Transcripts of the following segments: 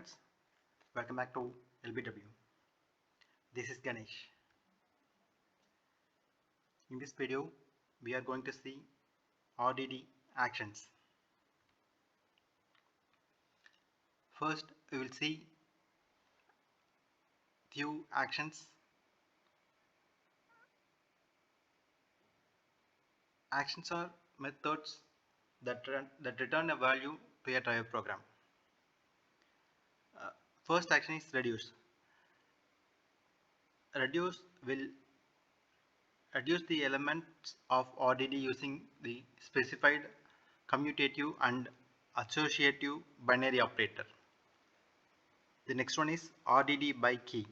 friends, welcome back to LBW. This is Ganesh. In this video, we are going to see RDD actions. First, we will see few actions. Actions are methods that return a value to a driver program. First action is reduce. Reduce will reduce the elements of RDD using the specified commutative and associative binary operator. The next one is RDD by key.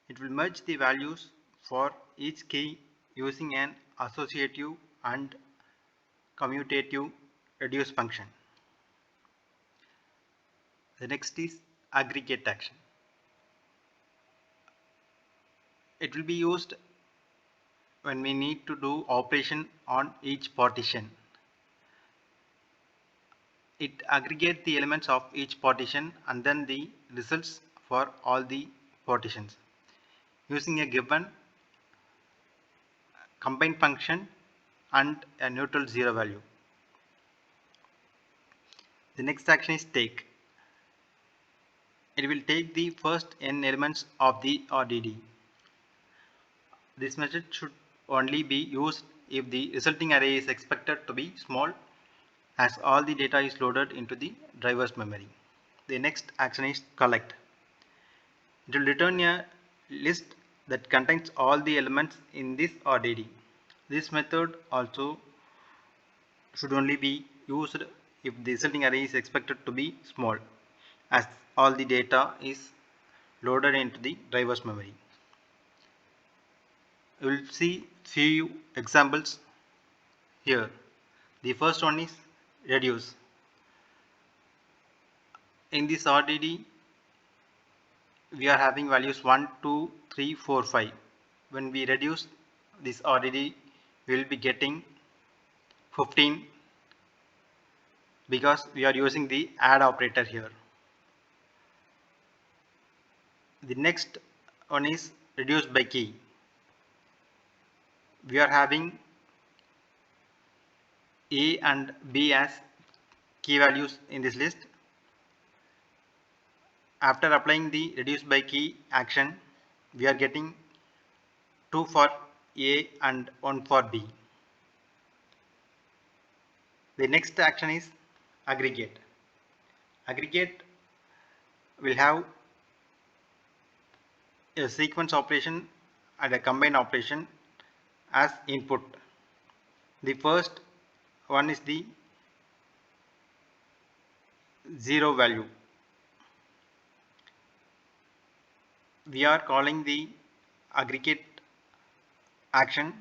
It will merge the values for each key using an associative and commutative reduce function. The next is aggregate action. It will be used when we need to do operation on each partition. It aggregates the elements of each partition and then the results for all the partitions using a given combine function and a neutral zero value. The next action is take. It will take the first n elements of the RDD. This method should only be used if the resulting array is expected to be small, as all the data is loaded into the driver's memory. The next action is collect. It will return a list that contains all the elements in this RDD. This method also should only be used if the resulting array is expected to be small, as all the data is loaded into the driver's memory. We will see few examples here. The first one is reduce. In this RDD, we are having values 1, 2, 3, 4, 5. When we reduce this RDD, we will be getting 15 because we are using the add operator here. The next one is reduce by key. We are having A and B as key values in this list. After applying the reduce by key action, we are getting 2 for A and 1 for B. The next action is aggregate. Aggregate will have a sequence operation and a combine operation as input. The first one is the zero value. We are calling the aggregate action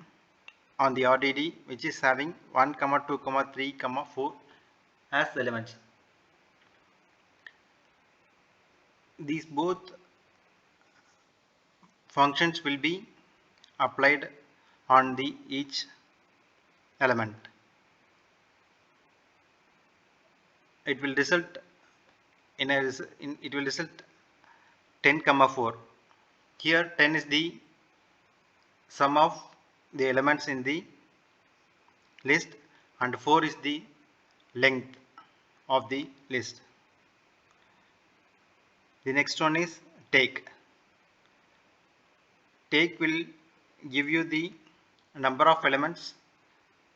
on the RDD, which is having 1, 2, 3, 4 as elements. These both functions will be applied on the each element. It will result in a it will result 10, 4. Here 10 is the sum of the elements in the list and 4 is the length of the list. The next one is take. Take will give you the number of elements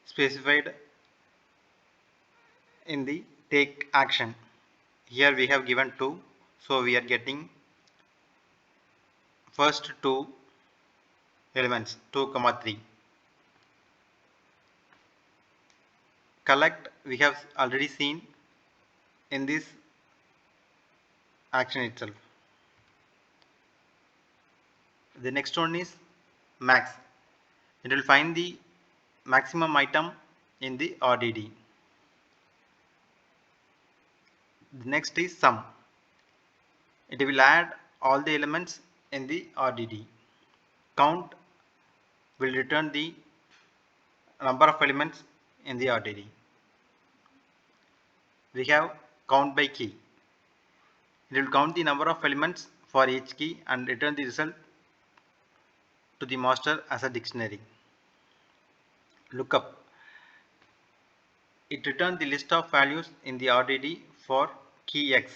specified in the take action. Here we have given 2, so we are getting first 2 elements 2, 3. Collect we have already seen in this action itself. The next one is max. It will find the maximum item in the RDD. The next is sum. It will add all the elements in the RDD. Count will return the number of elements in the RDD. We have count by key. It will count the number of elements for each key and return the result to the master as a dictionary. Lookup. It returns the list of values in the RDD for key X.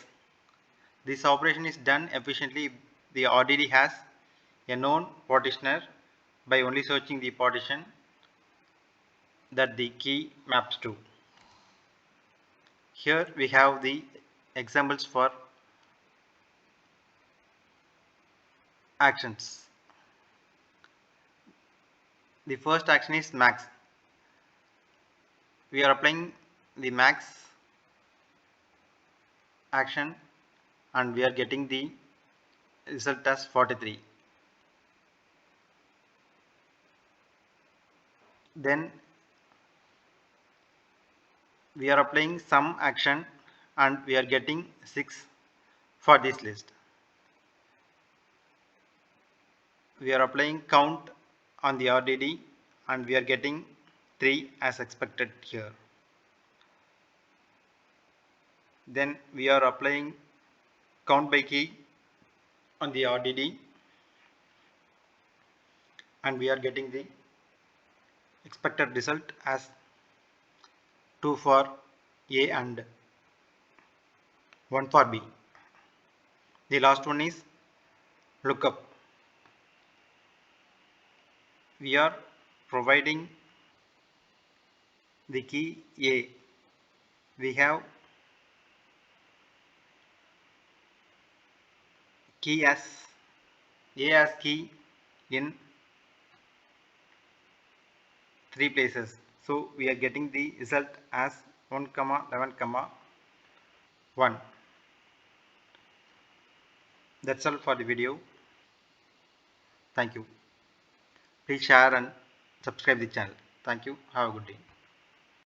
This operation is done efficiently if the RDD has a known partitioner by only searching the partition that the key maps to. Here we have the examples for actions. The first action is max. We are applying the max action and we are getting the result as 43. Then we are applying sum action and we are getting 6 for this list. We are applying count on the RDD and we are getting 3 as expected here. Then we are applying count by key on the RDD and we are getting the expected result as 2 for A and 1 for B. The last one is lookup. We are providing the key A. We have key as A as key in 3 places. So we are getting the result as 1, 11, 1. That's all for the video. Thank you. Please share and subscribe the channel. Thank you. Have a good day.